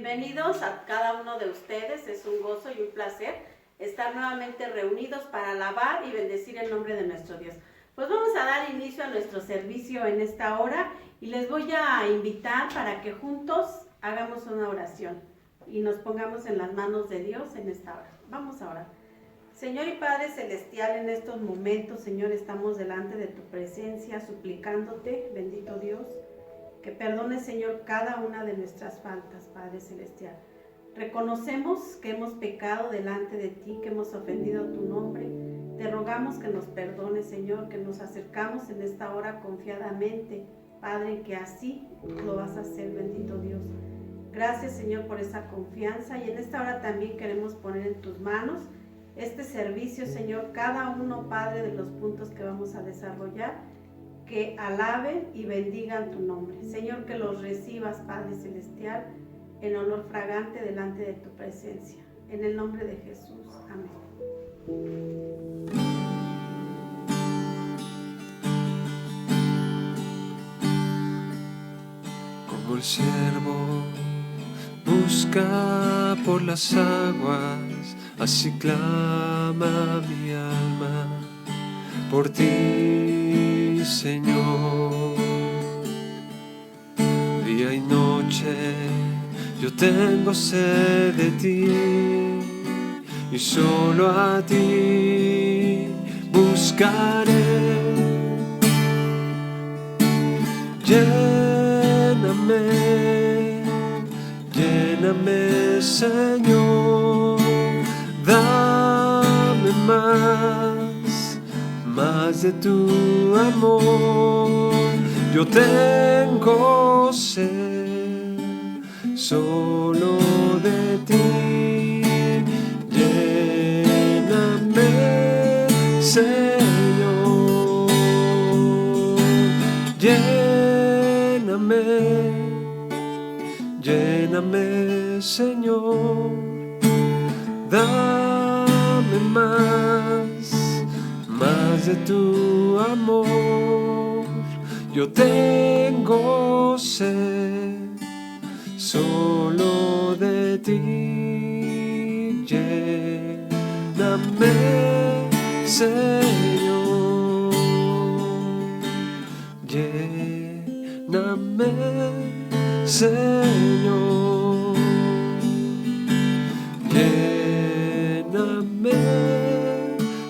Bienvenidos a cada uno de ustedes, es un gozo y un placer estar nuevamente reunidos para alabar y bendecir el nombre de nuestro Dios. Pues vamos a dar inicio a nuestro servicio en esta hora y les voy a invitar para que juntos hagamos una oración y nos pongamos en las manos de Dios en esta hora. Vamos a orar. Señor y Padre Celestial, en estos momentos, Señor, estamos delante de tu presencia suplicándote, bendito Dios, que perdones, Señor, cada una de nuestras faltas, Padre Celestial. Reconocemos que hemos pecado delante de ti, que hemos ofendido tu nombre. Te rogamos que nos perdones, Señor, que nos acercamos en esta hora confiadamente, Padre, que así lo vas a hacer, bendito Dios. Gracias, Señor, por esa confianza, y en esta hora también queremos poner en tus manos este servicio, Señor, cada uno, Padre, de los puntos que vamos a desarrollar, que alaben y bendigan tu nombre. Señor, que los recibas, Padre Celestial, en olor fragante delante de tu presencia. En el nombre de Jesús. Amén. Como el siervo busca por las aguas, así clama mi alma por ti, Señor. Día y noche yo tengo sed de ti, y solo a ti buscaré. Lléname, lléname, Señor, dame más de tu amor. Yo tengo sed solo de ti. Lléname, Señor, lléname, lléname, Señor, dame más de tu amor. Yo tengo sed solo de ti. Lléname, Señor, lléname, Señor, lléname,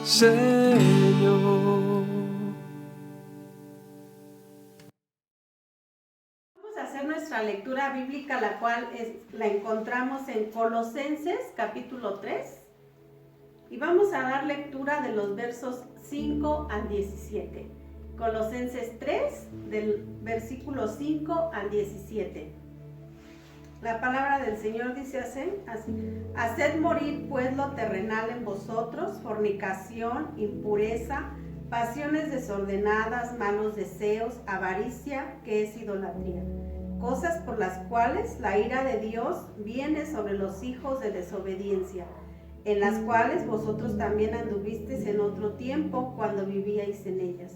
Señor. Vamos a hacer nuestra lectura bíblica, la cual la encontramos en Colosenses capítulo 3, y vamos a dar lectura de los versos 5 al 17. Colosenses 3, del versículo 5 al 17. La palabra del Señor dice así: haced morir pues lo terrenal en vosotros, fornicación, impureza, pasiones desordenadas, malos deseos, avaricia, que es idolatría, cosas por las cuales la ira de Dios viene sobre los hijos de desobediencia, en las cuales vosotros también anduvisteis en otro tiempo cuando vivíais en ellas.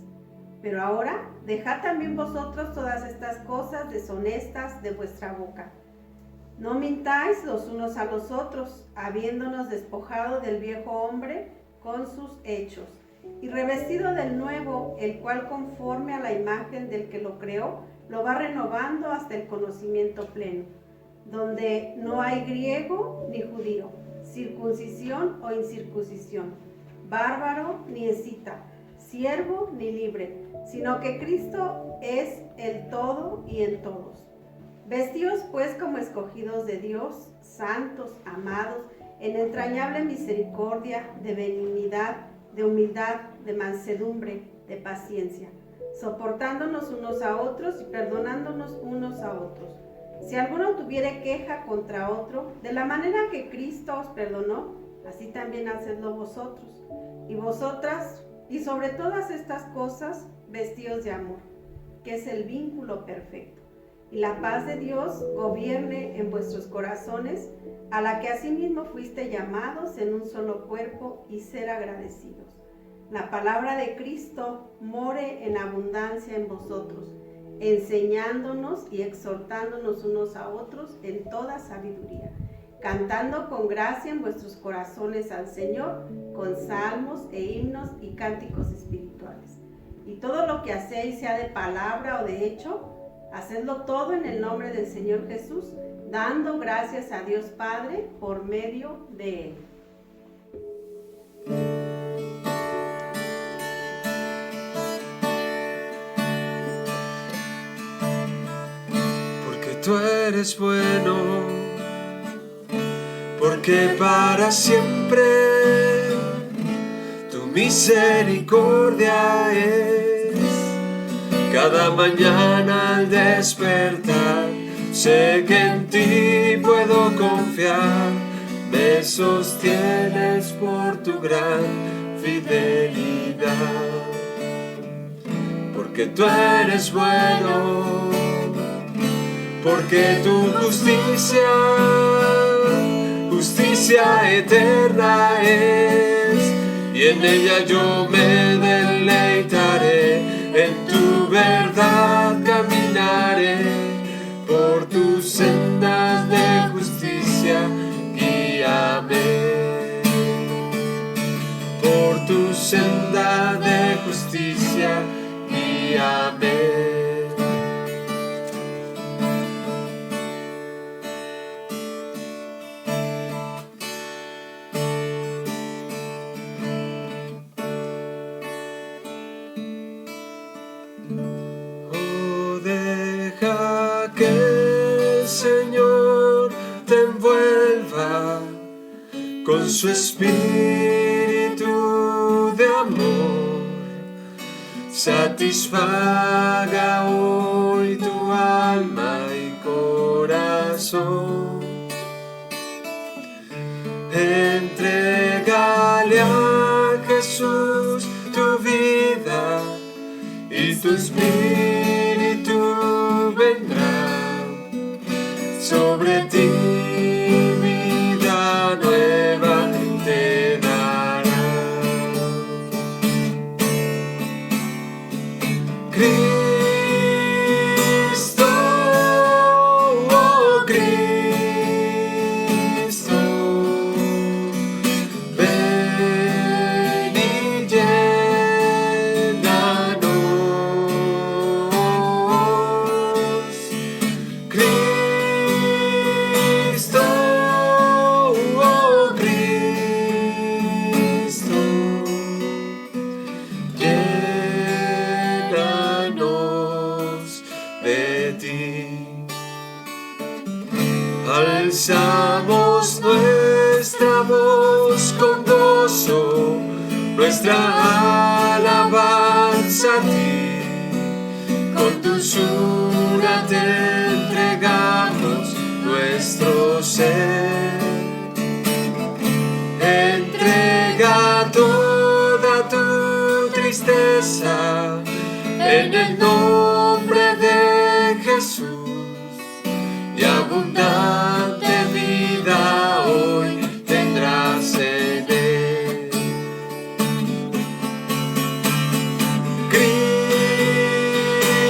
Pero ahora dejad también vosotros todas estas cosas deshonestas de vuestra boca. No mintáis los unos a los otros, habiéndonos despojado del viejo hombre con sus hechos, y revestido del nuevo, el cual conforme a la imagen del que lo creó, lo va renovando hasta el conocimiento pleno, donde no hay griego ni judío, circuncisión o incircuncisión, bárbaro ni escita, siervo ni libre, sino que Cristo es el todo y en todos. Vestíos pues como escogidos de Dios, santos, amados, en entrañable misericordia, de benignidad, de humildad, de mansedumbre, de paciencia, soportándonos unos a otros y perdonándonos unos a otros. Si alguno tuviere queja contra otro, de la manera que Cristo os perdonó, así también hacedlo vosotros. Y vosotras, y sobre todas estas cosas, vestíos de amor, que es el vínculo perfecto. Y la paz de Dios gobierne en vuestros corazones, a la que asimismo fuiste llamados en un solo cuerpo, y ser agradecidos. La palabra de Cristo more en abundancia en vosotros, enseñándonos y exhortándonos unos a otros en toda sabiduría, cantando con gracia en vuestros corazones al Señor, con salmos e himnos y cánticos espirituales. Y todo lo que hacéis, sea de palabra o de hecho, hacedlo todo en el nombre del Señor Jesús, dando gracias a Dios Padre por medio de Él. Porque tú eres bueno, porque para siempre tu misericordia es. Cada mañana al despertar, sé que en ti puedo confiar. Me sostienes por tu gran fidelidad. Porque tú eres bueno, porque tu justicia eterna es, y en ella yo me deleitaré. En tu verdad caminaré, por tus sendas de justicia guíame. Por tu senda de justicia guíame. Con su espíritu de amor, satisfaga hoy tu alma y corazón. Entrégale a Jesús tu vida y tu espíritu vendrá sobre ti. Alzamos nuestra voz con gozo, nuestra alabanza a ti. Con dulzura te entregamos nuestro ser. Entrega toda tu tristeza en el nombre de Jesús. Y abundante vida hoy tendrás en Él.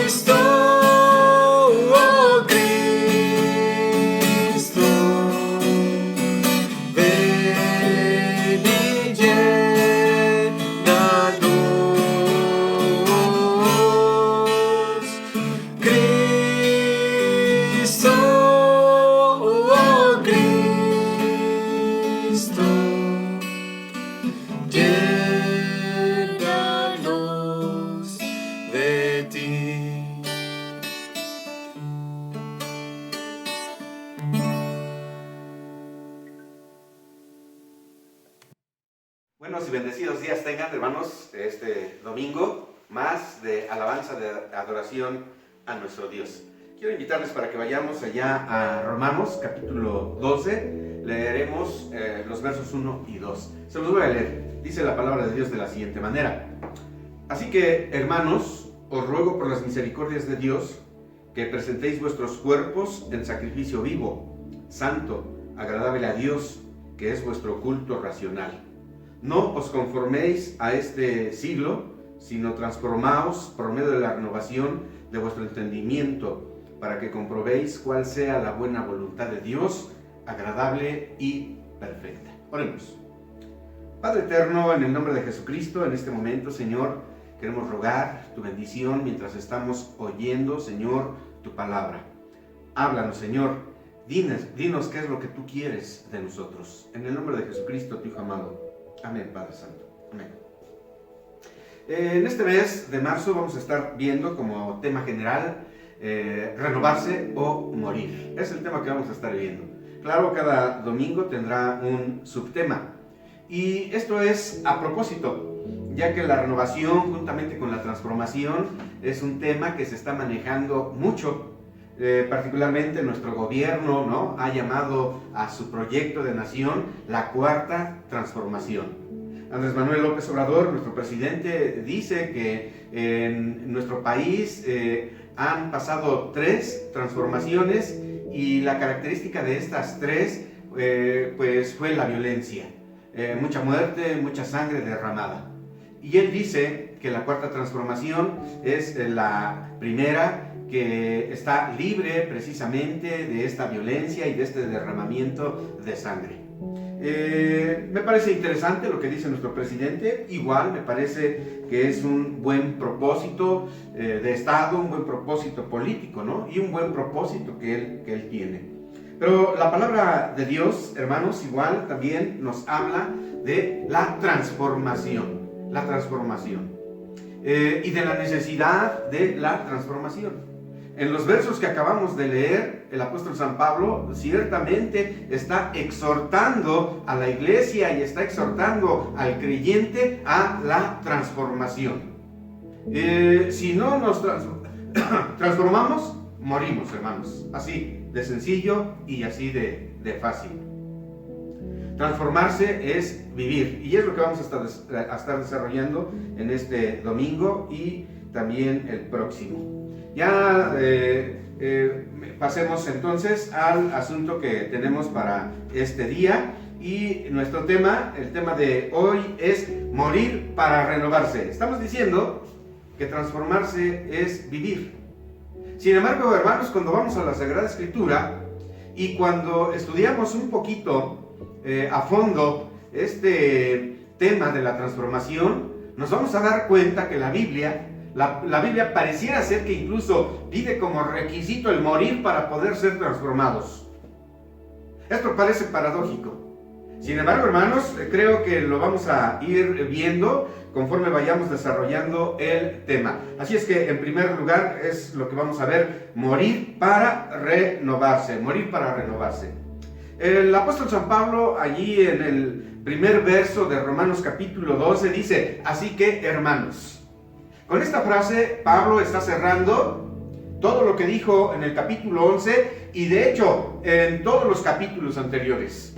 Cristo, oh Cristo, ven y llénanos. Cristo, llénanos de ti. Buenos y bendecidos días tengan, hermanos, este domingo, más de alabanza, de adoración a nuestro Dios. Quiero invitarles para que vayamos allá a Romanos, capítulo 12, leeremos los versos 1 y 2. Se los voy a leer. Dice la palabra de Dios de la siguiente manera: Así que, hermanos, os ruego por las misericordias de Dios que presentéis vuestros cuerpos en sacrificio vivo, santo, agradable a Dios, que es vuestro culto racional. No os conforméis a este siglo, sino transformaos por medio de la renovación de vuestro entendimiento, para que comprobéis cuál sea la buena voluntad de Dios, agradable y perfecta. Oremos. Padre eterno, en el nombre de Jesucristo, en este momento, Señor, queremos rogar tu bendición mientras estamos oyendo, Señor, tu palabra. Háblanos, Señor. Dinos qué es lo que tú quieres de nosotros. En el nombre de Jesucristo, tu Hijo amado. Amén, Padre Santo. Amén. En este mes de marzo vamos a estar viendo como tema general renovarse o morir. Es el tema que vamos a estar viendo. Claro, cada domingo tendrá un subtema. Y esto es a propósito, ya que la renovación juntamente con la transformación es un tema que se está manejando mucho. Particularmente nuestro gobierno, ¿no?, ha llamado a su proyecto de nación la cuarta transformación. Andrés Manuel López Obrador, nuestro presidente, dice que en nuestro país han pasado 3 transformaciones y la característica de estas 3 pues fue la violencia. Mucha muerte, mucha sangre derramada. Y él dice que la cuarta transformación es la primera que está libre precisamente de esta violencia y de este derramamiento de sangre. Me parece interesante lo que dice nuestro presidente. Igual me parece que es un buen propósito de Estado, un buen propósito político, ¿no? Y un buen propósito que él tiene. Pero la palabra de Dios, hermanos, igual también nos habla de la transformación. La transformación. Y de la necesidad de la transformación. En los versos que acabamos de leer, el apóstol San Pablo ciertamente está exhortando a la iglesia y está exhortando al creyente a la transformación. Si no nos transformamos, morimos, hermanos. Así de sencillo y así de fácil. Transformarse es vivir, y es lo que vamos a estar desarrollando en este domingo y también el próximo. Ya pasemos entonces al asunto que tenemos para este día, y nuestro tema, el tema de hoy es morir para renovarse. Estamos diciendo que transformarse es vivir. Sin embargo, hermanos, cuando vamos a la Sagrada Escritura y cuando estudiamos un poquito a fondo este tema de la transformación, nos vamos a dar cuenta que la Biblia pareciera ser que incluso pide como requisito el morir para poder ser transformados. Esto parece paradójico. Sin embargo, hermanos, creo que lo vamos a ir viendo conforme vayamos desarrollando el tema. Así es que, en primer lugar, es lo que vamos a ver: morir para renovarse. Morir para renovarse. El apóstol San Pablo, allí en el primer verso de Romanos capítulo 12, dice: así que, hermanos. Con esta frase, Pablo está cerrando todo lo que dijo en el capítulo 11 y de hecho en todos los capítulos anteriores.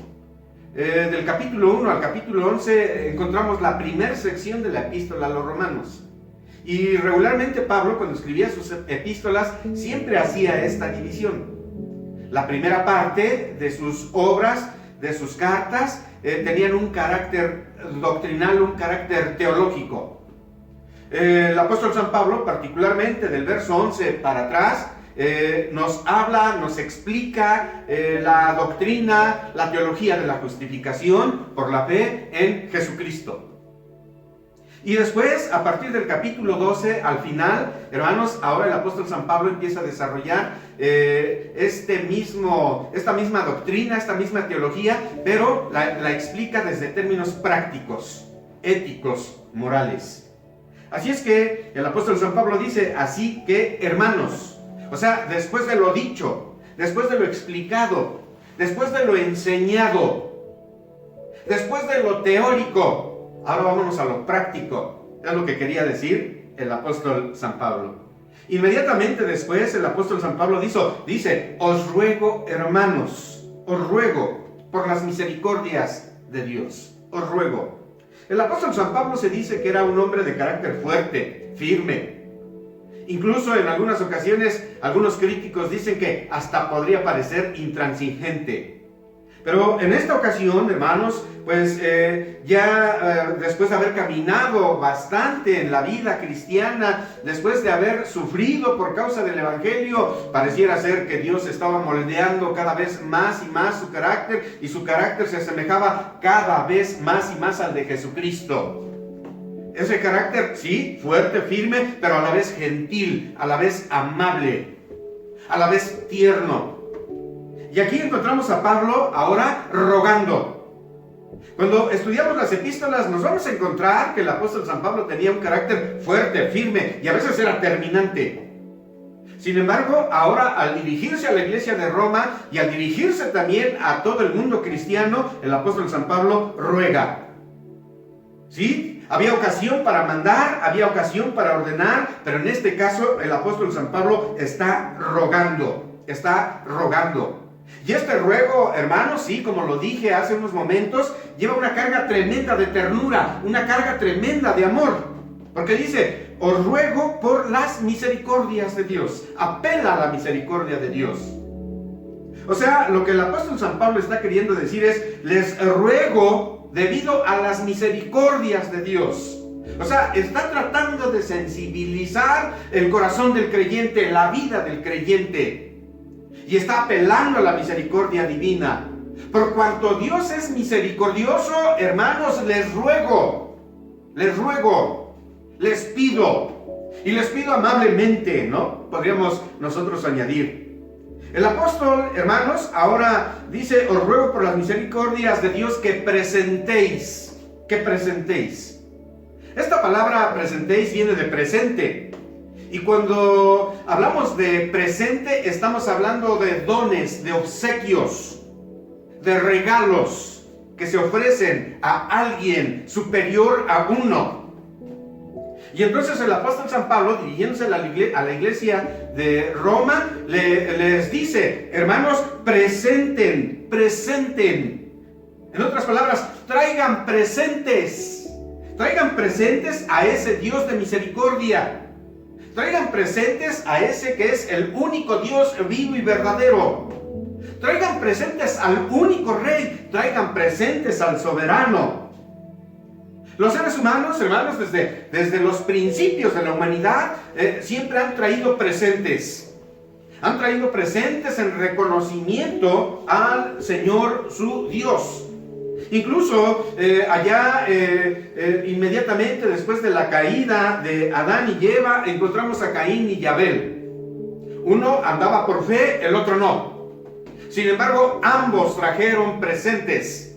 Del capítulo 1 al capítulo 11 encontramos la primera sección de la epístola a los romanos. Y regularmente Pablo, cuando escribía sus epístolas, siempre hacía esta división. La primera parte de sus obras, de sus cartas, tenían un carácter doctrinal, un carácter teológico. El apóstol San Pablo, particularmente del verso 11 para atrás, nos habla, nos explica la doctrina, la teología de la justificación por la fe en Jesucristo. Y después, a partir del capítulo 12, al final, hermanos, ahora el apóstol San Pablo empieza a desarrollar esta misma doctrina, esta misma teología, pero la explica desde términos prácticos, éticos, morales. Así es que el apóstol San Pablo dice: así que, hermanos, o sea, después de lo dicho, después de lo explicado, después de lo enseñado, después de lo teórico, ahora vámonos a lo práctico. Es lo que quería decir el apóstol San Pablo. Inmediatamente después el apóstol San Pablo dice: os ruego, hermanos, os ruego por las misericordias de Dios, os ruego. El apóstol San Pablo se dice que era un hombre de carácter fuerte, firme. Incluso en algunas ocasiones algunos críticos dicen que hasta podría parecer intransigente. Pero en esta ocasión, hermanos, pues después de haber caminado bastante en la vida cristiana, después de haber sufrido por causa del Evangelio, pareciera ser que Dios estaba moldeando cada vez más y más su carácter, y su carácter se asemejaba cada vez más y más al de Jesucristo. Ese carácter, sí, fuerte, firme, pero a la vez gentil, a la vez amable, a la vez tierno. Y aquí encontramos a Pablo ahora rogando. Cuando estudiamos las epístolas nos vamos a encontrar que el apóstol San Pablo tenía un carácter fuerte, firme y a veces era terminante. Sin embargo, ahora al dirigirse a la iglesia de Roma y al dirigirse también a todo el mundo cristiano, el apóstol San Pablo ruega. ¿Sí? Había ocasión para mandar, había ocasión para ordenar, pero en este caso el apóstol San Pablo está rogando. Y este ruego, hermanos, sí, como lo dije hace unos momentos, lleva una carga tremenda de ternura, una carga tremenda de amor. Porque dice, os ruego por las misericordias de Dios. Apela a la misericordia de Dios. O sea, lo que el apóstol San Pablo está queriendo decir es, les ruego debido a las misericordias de Dios. O sea, está tratando de sensibilizar el corazón del creyente, la vida del creyente. Y está apelando a la misericordia divina. Por cuanto Dios es misericordioso, hermanos, les ruego, les pido, y les pido amablemente, ¿no? Podríamos nosotros añadir. El apóstol, hermanos, ahora dice, os ruego por las misericordias de Dios que presentéis. Esta palabra presentéis viene de presente. Y cuando hablamos de presente, estamos hablando de dones, de obsequios, de regalos que se ofrecen a alguien superior a uno. Y entonces el apóstol San Pablo, dirigiéndose a la iglesia de Roma, les dice, hermanos, presenten. En otras palabras, traigan presentes a ese Dios de misericordia. Traigan presentes a ese que es el único Dios vivo y verdadero. Traigan presentes al único Rey. Traigan presentes al soberano. Los seres humanos, hermanos, desde los principios de la humanidad, siempre han traído presentes. Han traído presentes en reconocimiento al Señor su Dios. Incluso inmediatamente después de la caída de Adán y Eva, encontramos a Caín y Abel. Uno andaba por fe, el otro no. Sin embargo, ambos trajeron presentes.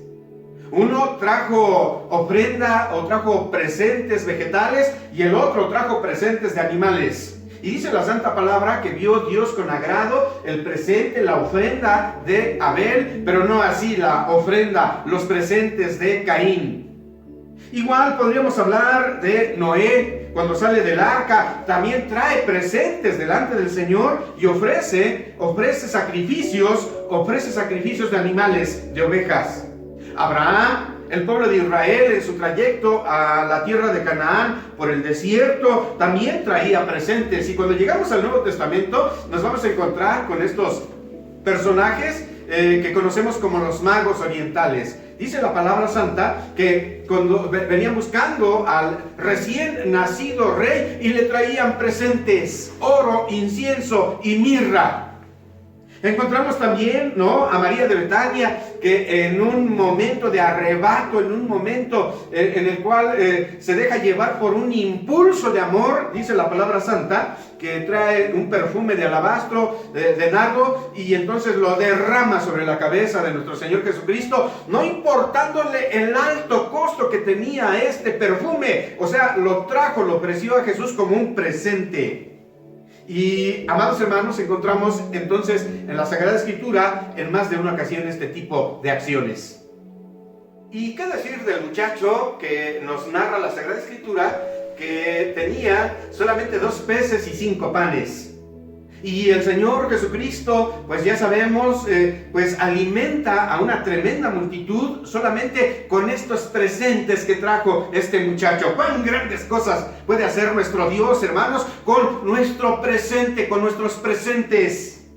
Uno trajo ofrenda o trajo presentes vegetales y el otro trajo presentes de animales. Y dice la Santa Palabra que vio Dios con agrado el presente, la ofrenda de Abel, pero no así la ofrenda, los presentes de Caín. Igual podríamos hablar de Noé, cuando sale del arca, también trae presentes delante del Señor y ofrece sacrificios de animales, de ovejas. Abraham, el pueblo de Israel en su trayecto a la tierra de Canaán por el desierto también traía presentes. Y cuando llegamos al Nuevo Testamento nos vamos a encontrar con estos personajes que conocemos como los magos orientales. Dice la palabra santa que cuando venían buscando al recién nacido rey y le traían presentes, oro, incienso y mirra. Encontramos también, ¿no?, a María de Betania, que en un momento de arrebato, en un momento en el cual se deja llevar por un impulso de amor, dice la palabra santa, que trae un perfume de alabastro, de nardo, y entonces lo derrama sobre la cabeza de nuestro Señor Jesucristo, no importándole el alto costo que tenía este perfume. O sea, lo ofreció a Jesús como un presente. Y, amados hermanos, encontramos entonces en la Sagrada Escritura en más de una ocasión este tipo de acciones. ¿Y qué decir del muchacho que nos narra la Sagrada Escritura, que tenía solamente 2 peces y 5 panes? Y el Señor Jesucristo, pues ya sabemos, pues alimenta a una tremenda multitud solamente con estos presentes que trajo este muchacho. ¡Cuán grandes cosas puede hacer nuestro Dios, hermanos, con nuestro presente, con nuestros presentes!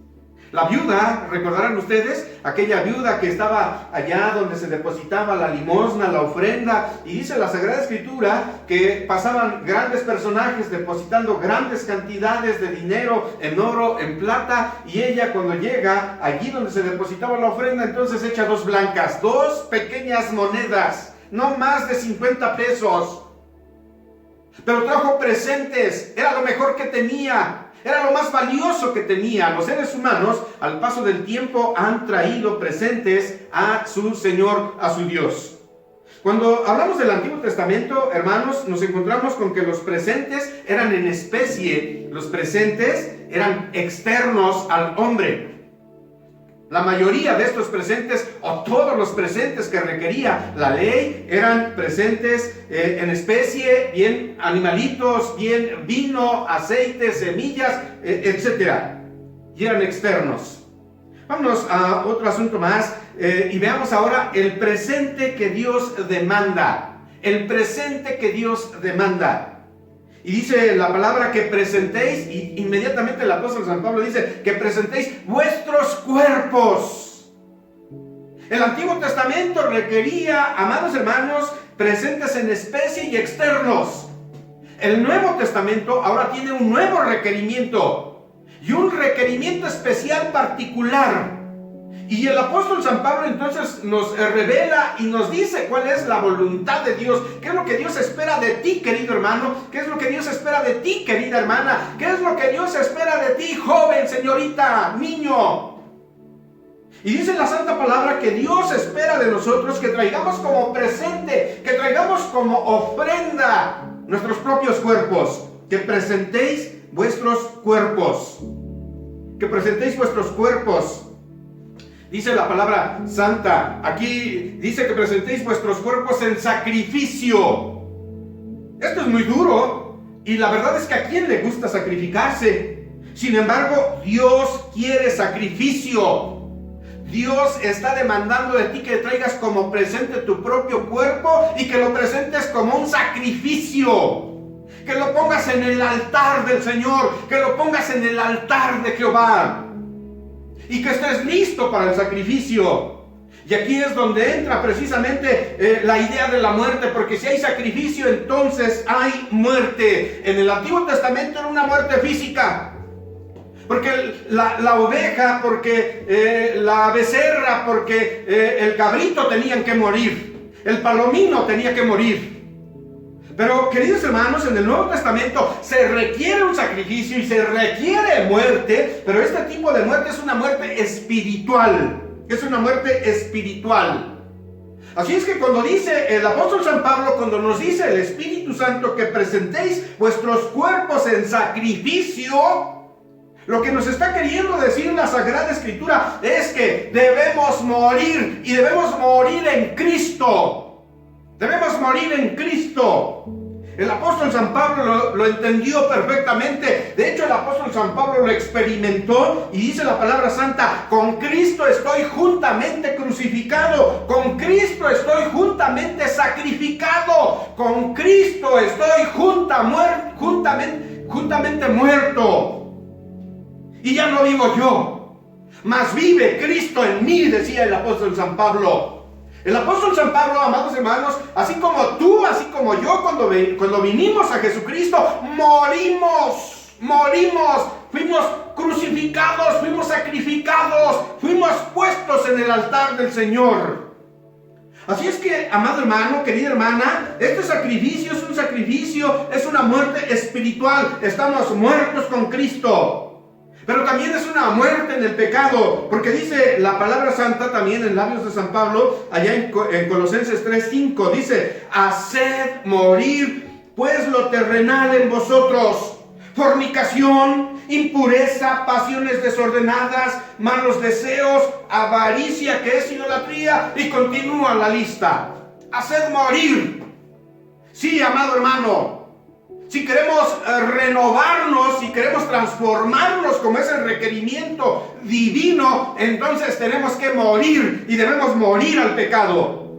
La viuda, recordarán ustedes, aquella viuda que estaba allá donde se depositaba la limosna, la ofrenda, y dice la Sagrada Escritura que pasaban grandes personajes depositando grandes cantidades de dinero en oro, en plata, y ella cuando llega allí donde se depositaba la ofrenda, entonces echa 2 blancas, 2 pequeñas monedas, no más de 50 pesos, pero trajo presentes, era lo mejor que tenía. Era lo más valioso que tenía. Los seres humanos, al paso del tiempo, han traído presentes a su Señor, a su Dios. Cuando hablamos del Antiguo Testamento, hermanos, nos encontramos con que los presentes eran en especie. Los presentes eran externos al hombre. La mayoría de estos presentes, o todos los presentes que requería la ley, eran presentes en especie, bien animalitos, bien vino, aceite, semillas, etc. Y eran externos. Vámonos a otro asunto más y veamos ahora el presente que Dios demanda. El presente que Dios demanda. Y dice la palabra que presentéis, y inmediatamente el apóstol San Pablo dice que presentéis vuestros cuerpos. El Antiguo Testamento requería, amados hermanos, presentes en especie y externos. El Nuevo Testamento ahora tiene un nuevo requerimiento, y un requerimiento especial particular. Y el apóstol San Pablo entonces nos revela y nos dice cuál es la voluntad de Dios. ¿Qué es lo que Dios espera de ti, querido hermano? ¿Qué es lo que Dios espera de ti, querida hermana? ¿Qué es lo que Dios espera de ti, joven, señorita, niño? Y dice la Santa Palabra que Dios espera de nosotros que traigamos como presente, que traigamos como ofrenda nuestros propios cuerpos. Que presentéis vuestros cuerpos. Que presentéis vuestros cuerpos. Dice la palabra santa, aquí dice que presentéis vuestros cuerpos en sacrificio. Esto es muy duro, y la verdad es que a quién le gusta sacrificarse. Sin embargo, Dios quiere sacrificio. Dios está demandando de ti que traigas como presente tu propio cuerpo y que lo presentes como un sacrificio. Que lo pongas en el altar del Señor, que lo pongas en el altar de Jehová. Y que estés listo para el sacrificio. Y aquí es donde entra precisamente la idea de la muerte, porque si hay sacrificio, entonces hay muerte. En el Antiguo Testamento era una muerte física. Porque la oveja, porque la becerra, porque el cabrito tenían que morir. El palomino tenía que morir. Pero, queridos hermanos, en el Nuevo Testamento se requiere un sacrificio y se requiere muerte, pero este tipo de muerte es una muerte espiritual. Es una muerte espiritual. Así es que cuando dice el apóstol San Pablo, cuando nos dice el Espíritu Santo que presentéis vuestros cuerpos en sacrificio, lo que nos está queriendo decir la Sagrada Escritura es que debemos morir, y debemos morir en Cristo. Debemos morir en Cristo. El apóstol San Pablo lo entendió perfectamente. De hecho, el apóstol San Pablo lo experimentó y dice la palabra santa: con Cristo estoy juntamente crucificado, con Cristo estoy juntamente sacrificado, con Cristo estoy juntamente muerto. Y ya no vivo yo, mas vive Cristo en mí, decía el apóstol San Pablo. El apóstol San Pablo, amados hermanos, así como tú, así como yo, cuando vinimos a Jesucristo, morimos, fuimos crucificados, fuimos sacrificados, fuimos puestos en el altar del Señor. Así es que, amado hermano, querida hermana, este sacrificio es un sacrificio, es una muerte espiritual. Estamos muertos con Cristo. Pero también es una muerte en el pecado, porque dice la palabra santa también en labios de San Pablo, allá en Colosenses 3:5, dice: haced morir pues lo terrenal en vosotros, fornicación, impureza, pasiones desordenadas, malos deseos, avaricia, que es idolatría, y continúa la lista. Haced morir. Sí, amado hermano. Si queremos renovarnos, si queremos transformarnos como es el requerimiento divino, entonces tenemos que morir y debemos morir al pecado.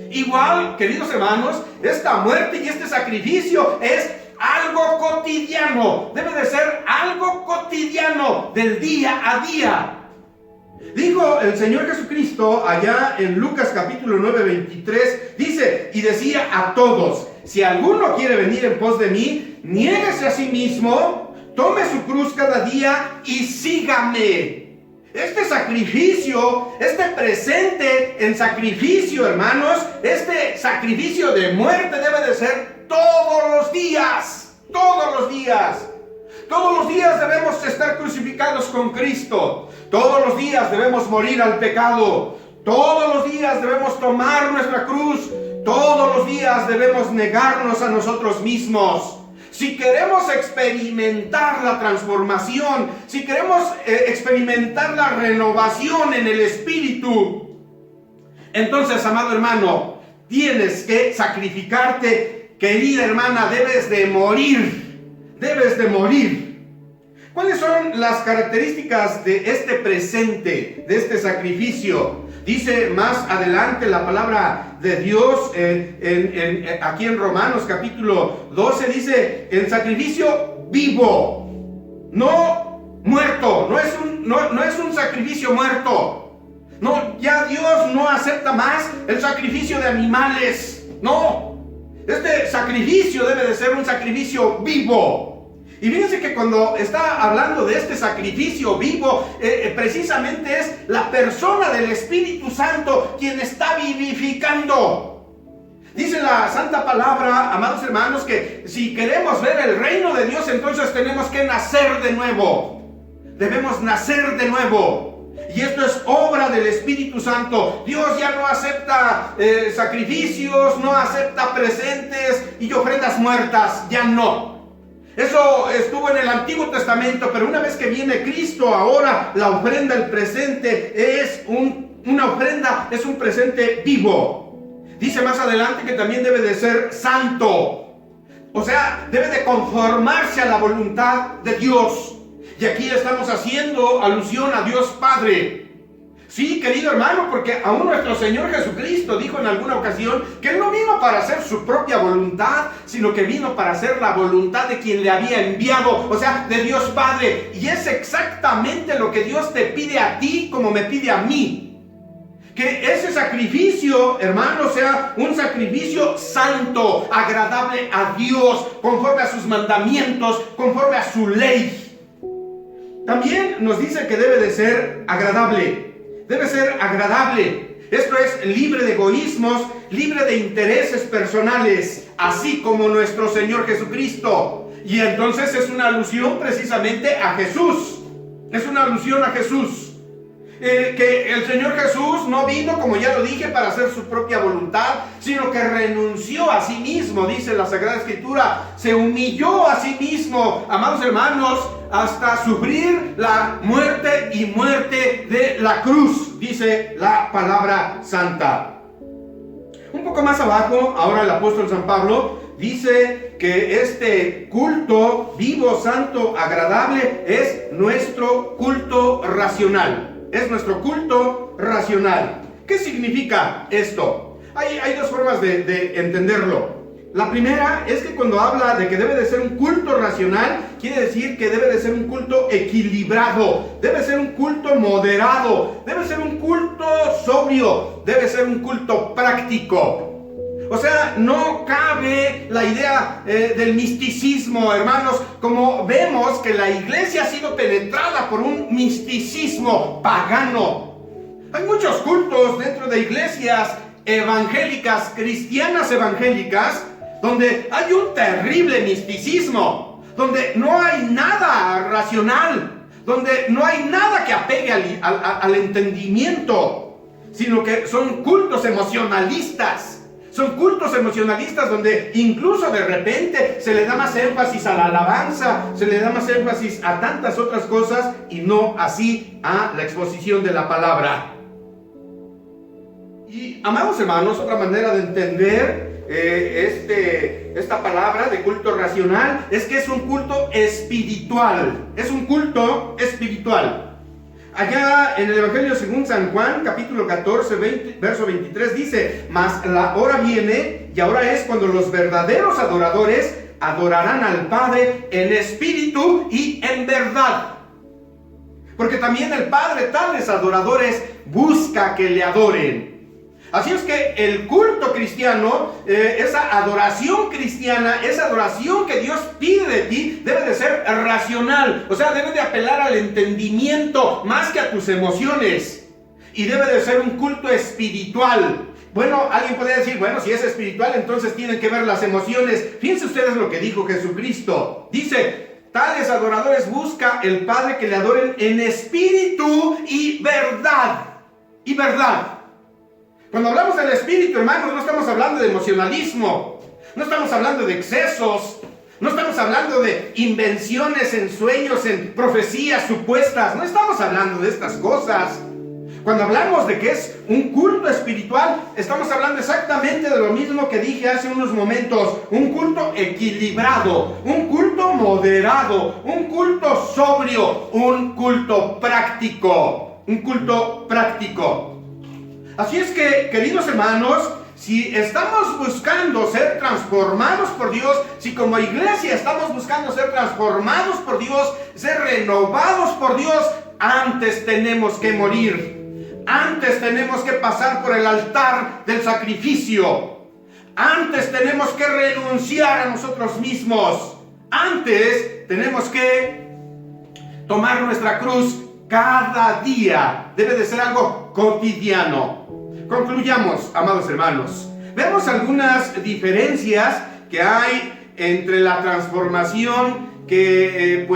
Igual, queridos hermanos, esta muerte y este sacrificio es algo cotidiano. Debe de ser algo cotidiano del día a día. Dijo el Señor Jesucristo allá en Lucas capítulo 9, 23, dice, y decía a todos, si alguno quiere venir en pos de mí, niéguese a sí mismo, tome su cruz cada día y sígame. Este sacrificio, este presente en sacrificio, hermanos, este sacrificio de muerte debe de ser todos los días, todos los días. Todos los días debemos estar crucificados con Cristo. Todos los días debemos morir al pecado. Todos los días debemos tomar nuestra cruz. Todos los días debemos negarnos a nosotros mismos. Si queremos experimentar la transformación, si queremos experimentar la renovación en el espíritu, entonces, amado hermano, tienes que sacrificarte. Querida hermana, debes de morir. Debes de morir. ¿Cuáles son las características de este presente, de este sacrificio? Dice más adelante la palabra de Dios aquí en Romanos capítulo 12, dice, el sacrificio vivo, no muerto, no es un sacrificio muerto. No, ya Dios no acepta más el sacrificio de animales, no. Este sacrificio debe de ser un sacrificio vivo. Y fíjense que cuando está hablando de este sacrificio vivo, precisamente es la persona del Espíritu Santo quien está vivificando. Dice la Santa Palabra, amados hermanos, que si queremos ver el reino de Dios, entonces tenemos que nacer de nuevo. Debemos nacer de nuevo. Y esto es obra del Espíritu Santo. Dios ya no acepta sacrificios, no acepta presentes y ofrendas muertas, ya no. Eso estuvo en el Antiguo Testamento, pero una vez que viene Cristo, ahora la ofrenda, el presente, es una ofrenda, es un presente vivo. Dice más adelante que también debe de ser santo. O sea, debe de conformarse a la voluntad de Dios. Y aquí estamos haciendo alusión a Dios Padre. Sí, querido hermano, porque aún nuestro Señor Jesucristo dijo en alguna ocasión que Él no vino para hacer su propia voluntad, sino que vino para hacer la voluntad de quien le había enviado, o sea, de Dios Padre. Y es exactamente lo que Dios te pide a ti como me pide a mí. Que ese sacrificio, hermano, sea un sacrificio santo, agradable a Dios, conforme a sus mandamientos, conforme a su ley. También nos dice que debe de ser agradable. Debe ser agradable. Esto es libre de egoísmos, libre de intereses personales, así como nuestro Señor Jesucristo. Y entonces es una alusión precisamente a Jesús. Es una alusión a Jesús. Que el Señor Jesús no vino, como ya lo dije, para hacer su propia voluntad, sino que renunció a sí mismo, dice la Sagrada Escritura. Se humilló a sí mismo, amados hermanos, hasta sufrir la muerte y muerte de la cruz, dice la palabra santa. Un poco más abajo, ahora el apóstol San Pablo dice que este culto vivo, santo, agradable es nuestro culto racional. Es nuestro culto racional. ¿Qué significa esto? Hay dos formas de entenderlo. La primera es que cuando habla de que debe de ser un culto racional, quiere decir que debe de ser un culto equilibrado, debe ser un culto moderado, debe ser un culto sobrio, debe ser un culto práctico. O sea, no cabe la idea del misticismo, hermanos, como vemos que la iglesia ha sido penetrada por un misticismo pagano. Hay muchos cultos dentro de iglesias evangélicas, cristianas evangélicas, donde hay un terrible misticismo, donde no hay nada racional, donde no hay nada que apegue al entendimiento, sino que son cultos emocionalistas. Son cultos emocionalistas donde incluso de repente se le da más énfasis a la alabanza, se le da más énfasis a tantas otras cosas y no así a la exposición de la palabra. Y, amados hermanos, otra manera de entender esta palabra de culto racional es que es un culto espiritual. Es un culto espiritual. Allá en el Evangelio según San Juan, capítulo 14, verso 23, dice: mas la hora viene, y ahora es cuando los verdaderos adoradores adorarán al Padre en espíritu y en verdad. Porque también el Padre tales adoradores busca que le adoren. Así es que el culto cristiano, esa adoración cristiana, esa adoración que Dios pide de ti, debe de ser racional. O sea, debe de apelar al entendimiento más que a tus emociones. Y debe de ser un culto espiritual. Bueno, alguien podría decir, bueno, si es espiritual, entonces tienen que ver las emociones. Fíjense ustedes lo que dijo Jesucristo. Dice, tales adoradores busca el Padre que le adoren en espíritu y verdad. Y verdad. Cuando hablamos del espíritu, hermanos, no estamos hablando de emocionalismo, no estamos hablando de excesos, no estamos hablando de invenciones en sueños, en profecías supuestas, no estamos hablando de estas cosas. Cuando hablamos de que es un culto espiritual, estamos hablando exactamente de lo mismo que dije hace unos momentos, un culto equilibrado, un culto moderado, un culto sobrio, un culto práctico, un culto práctico. Así es que, queridos hermanos, si estamos buscando ser transformados por Dios, si como iglesia estamos buscando ser transformados por Dios, ser renovados por Dios, antes tenemos que morir. Antes tenemos que pasar por el altar del sacrificio. Antes tenemos que renunciar a nosotros mismos. Antes tenemos que tomar nuestra cruz cada día. Debe de ser algo cotidiano. Concluyamos, amados hermanos. Veamos algunas diferencias que hay entre la transformación que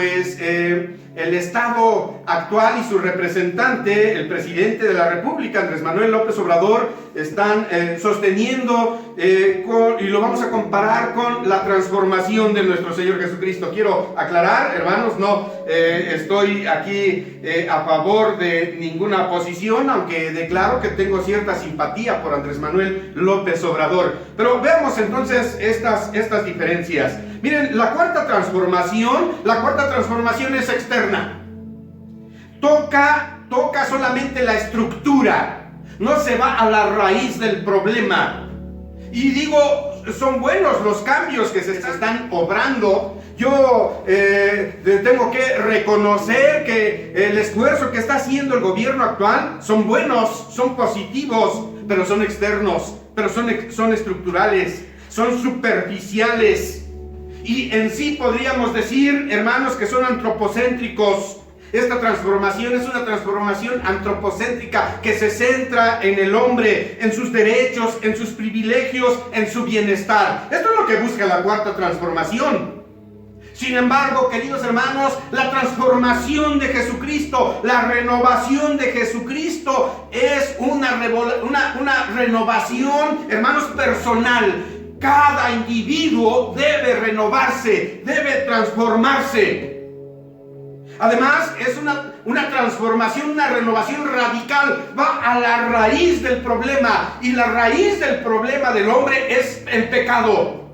el Estado actual y su representante, el presidente de la República, Andrés Manuel López Obrador, están sosteniendo y lo vamos a comparar con la transformación de nuestro Señor Jesucristo. Quiero aclarar, hermanos, no estoy aquí a favor de ninguna posición, aunque declaro que tengo cierta simpatía por Andrés Manuel López Obrador. Pero veamos entonces estas diferencias. Miren, la cuarta transformación es externa. Toca solamente la estructura, no se va a la raíz del problema. Y digo, son buenos los cambios que se están obrando. Yo tengo que reconocer que el esfuerzo que está haciendo el gobierno actual son buenos, son positivos, pero son externos, pero son estructurales, son superficiales. Y en sí podríamos decir, hermanos, que son antropocéntricos. Esta transformación es una transformación antropocéntrica que se centra en el hombre, en sus derechos, en sus privilegios, en su bienestar. Esto es lo que busca la cuarta transformación. Sin embargo, queridos hermanos, la transformación de Jesucristo, la renovación de Jesucristo es una renovación, hermanos, personal. Cada individuo debe renovarse, debe transformarse. Además, es una transformación, una renovación radical. Va a la raíz del problema. Y la raíz del problema del hombre es el pecado.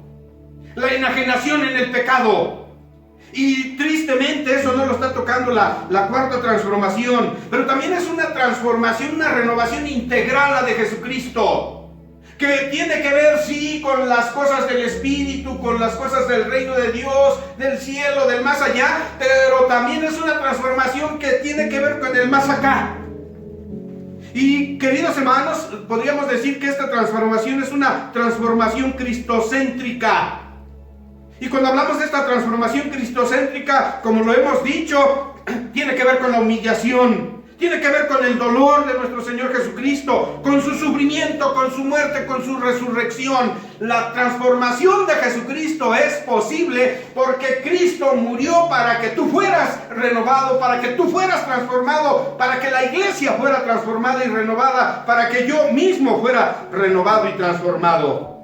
La enajenación en el pecado. Y tristemente eso no lo está tocando la cuarta transformación. Pero también es una transformación, una renovación integral a de Jesucristo. Que tiene que ver, sí, con las cosas del Espíritu, con las cosas del reino de Dios, del cielo, del más allá, pero también es una transformación que tiene que ver con el más acá. Y, queridos hermanos, podríamos decir que esta transformación es una transformación cristocéntrica. Y cuando hablamos de esta transformación cristocéntrica, como lo hemos dicho, tiene que ver con la humillación. Tiene que ver con el dolor de nuestro Señor Jesucristo, con su sufrimiento, con su muerte, con su resurrección. La transformación de Jesucristo es posible porque Cristo murió para que tú fueras renovado, para que tú fueras transformado, para que la iglesia fuera transformada y renovada, para que yo mismo fuera renovado y transformado.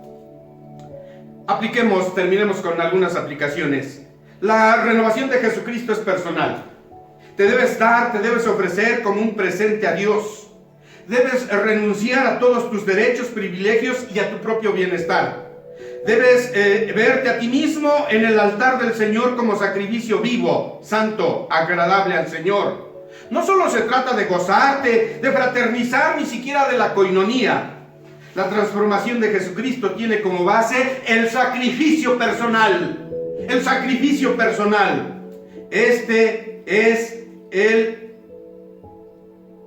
Terminemos con algunas aplicaciones. La renovación de Jesucristo es personal. Te debes dar, te debes ofrecer como un presente a Dios. Debes renunciar a todos tus derechos, privilegios y a tu propio bienestar. Debes verte a ti mismo en el altar del Señor como sacrificio vivo, santo, agradable al Señor. No solo se trata de gozarte, de fraternizar, ni siquiera de la coinonía. La transformación de Jesucristo tiene como base el sacrificio personal. el sacrificio personal. Este es el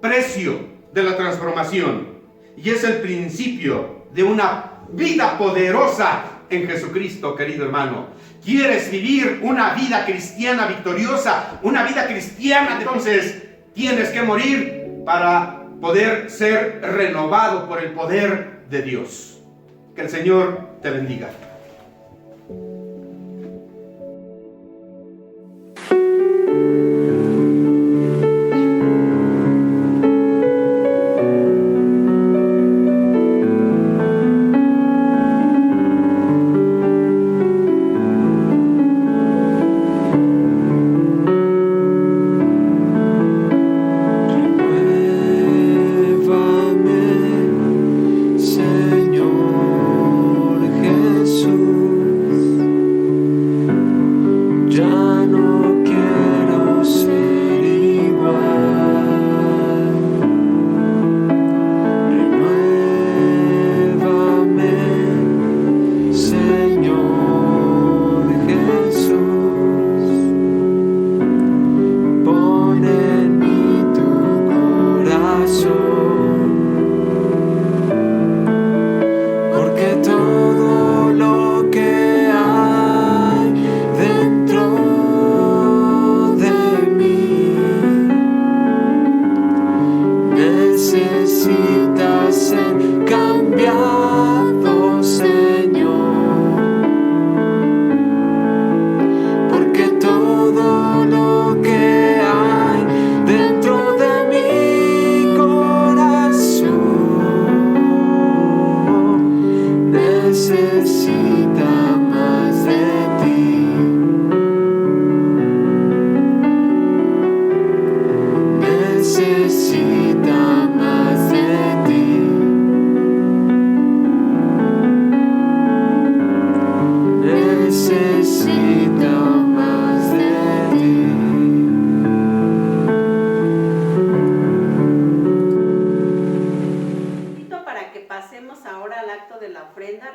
precio de la transformación y es el principio de una vida poderosa en Jesucristo, querido hermano. ¿Quieres vivir una vida cristiana victoriosa, una vida cristiana? Entonces tienes que morir para poder ser renovado por el poder de Dios. Que el Señor te bendiga.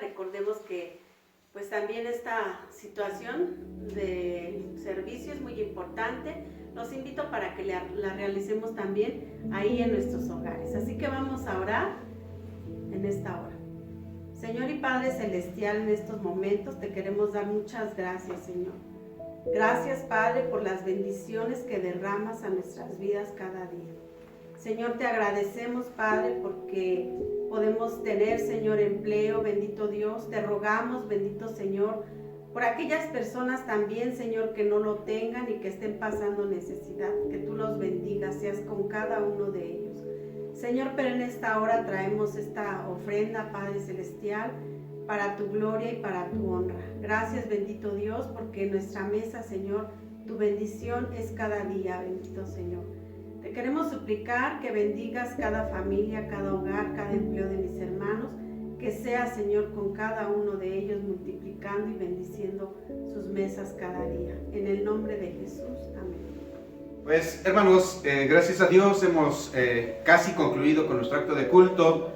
Recordemos que pues también esta situación del servicio es muy importante. Los invito para que la realicemos también ahí en nuestros hogares. Así que vamos a orar en esta hora. Señor y Padre Celestial, en estos momentos te queremos dar muchas gracias, Señor. Gracias, Padre, por las bendiciones que derramas a nuestras vidas cada día. Señor, te agradecemos, Padre, porque podemos tener, Señor, empleo, bendito Dios. Te rogamos, bendito Señor, por aquellas personas también, Señor, que no lo tengan y que estén pasando necesidad. Que tú los bendigas, seas con cada uno de ellos. Señor, pero en esta hora traemos esta ofrenda, Padre Celestial, para tu gloria y para tu honra. Gracias, bendito Dios, porque en nuestra mesa, Señor, tu bendición es cada día, bendito Señor. Te queremos suplicar que bendigas cada familia, cada hogar, cada empleo de mis hermanos, que sea, Señor, con cada uno de ellos multiplicando y bendiciendo sus mesas cada día. En el nombre de Jesús. Amén. Pues, hermanos, gracias a Dios hemos casi concluido con nuestro acto de culto.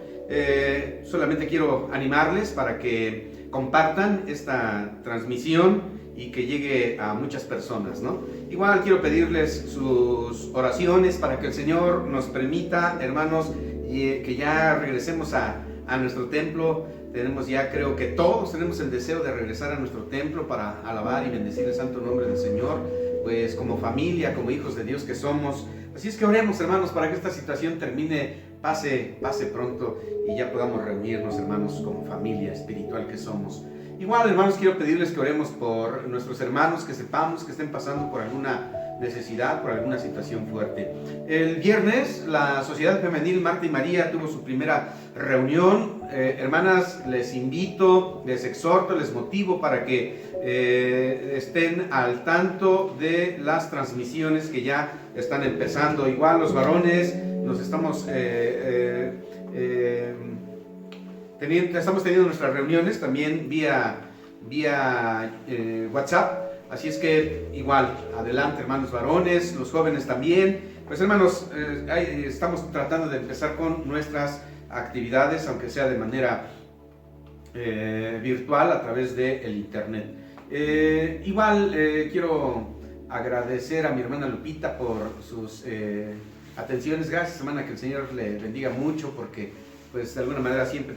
Solamente quiero animarles para que compartan esta transmisión y que llegue a muchas personas, ¿no? Igual quiero pedirles sus oraciones para que el Señor nos permita, hermanos, que ya regresemos a nuestro templo. Tenemos ya, creo que todos tenemos el deseo de regresar a nuestro templo para alabar y bendecir el santo nombre del Señor, pues como familia, como hijos de Dios que somos. Así es que oremos, hermanos, para que esta situación termine, pase pronto y ya podamos reunirnos, hermanos, como familia espiritual que somos. Igual, hermanos, quiero pedirles que oremos por nuestros hermanos, que sepamos que estén pasando por alguna necesidad, por alguna situación fuerte. El viernes, la Sociedad Femenil Marta y María tuvo su primera reunión. Hermanas, les invito, les exhorto, les motivo para que estén al tanto de las transmisiones que ya están empezando. Igual, los varones, nos estamos teniendo nuestras reuniones también vía WhatsApp, así es que igual, adelante, hermanos varones, los jóvenes también. Pues, hermanos, estamos tratando de empezar con nuestras actividades, aunque sea de manera virtual a través del internet. Igual quiero agradecer a mi hermana Lupita por sus atenciones. Gracias, hermana, que el Señor le bendiga mucho, porque pues de alguna manera siempre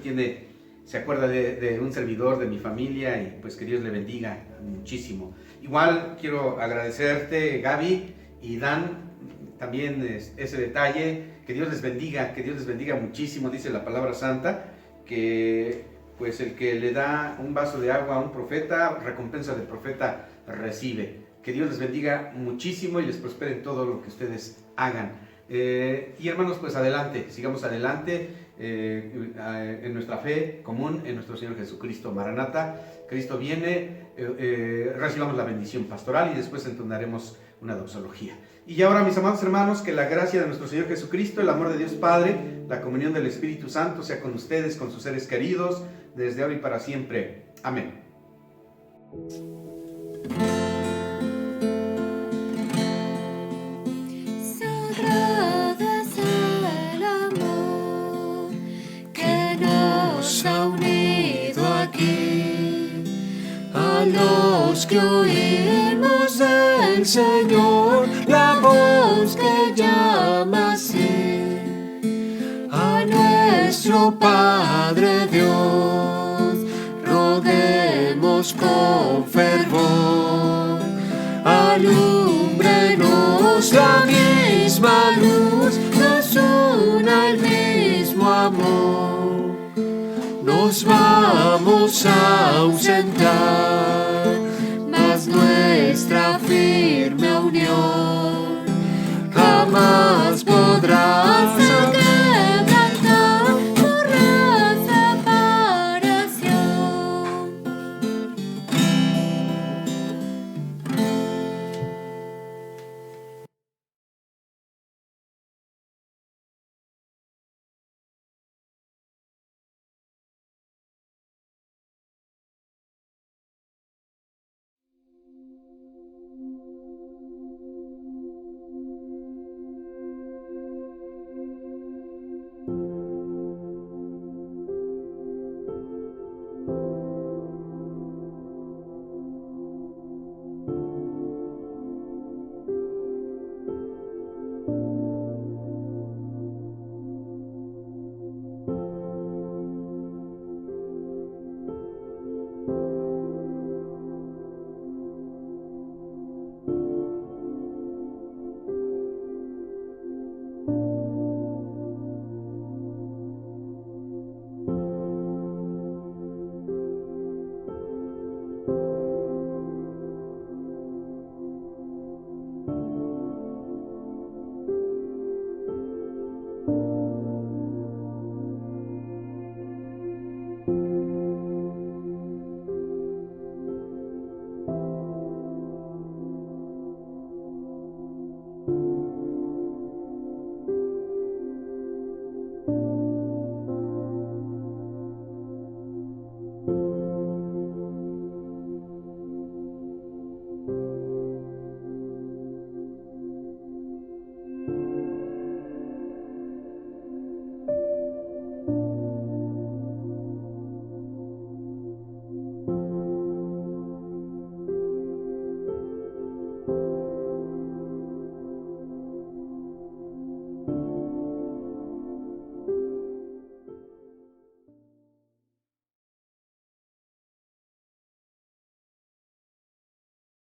se acuerda de un servidor, de mi familia, y pues que Dios le bendiga muchísimo. Igual quiero agradecerte, Gaby y Dan, también ese detalle. Que Dios les bendiga muchísimo. Dice la palabra santa que pues el que le da un vaso de agua a un profeta, recompensa del profeta recibe. Que Dios les bendiga muchísimo y les prospere en todo lo que ustedes hagan. Y hermanos, pues adelante, sigamos adelante en nuestra fe común en nuestro Señor Jesucristo. Maranata, Cristo viene. Recibamos la bendición pastoral y después entonaremos una doxología. Y ahora, mis amados hermanos, que la gracia de nuestro Señor Jesucristo, el amor de Dios Padre, la comunión del Espíritu Santo sea con ustedes, con sus seres queridos, desde ahora y para siempre. Amén. Sagrado es el amor que nos ha unido aquí, a los que oímos del Señor la voz que llama así, a nuestro Padre Dios roguemos con fervor. Alúmbrenos la misma luz, nos una el mismo amor. Nos vamos a ausentar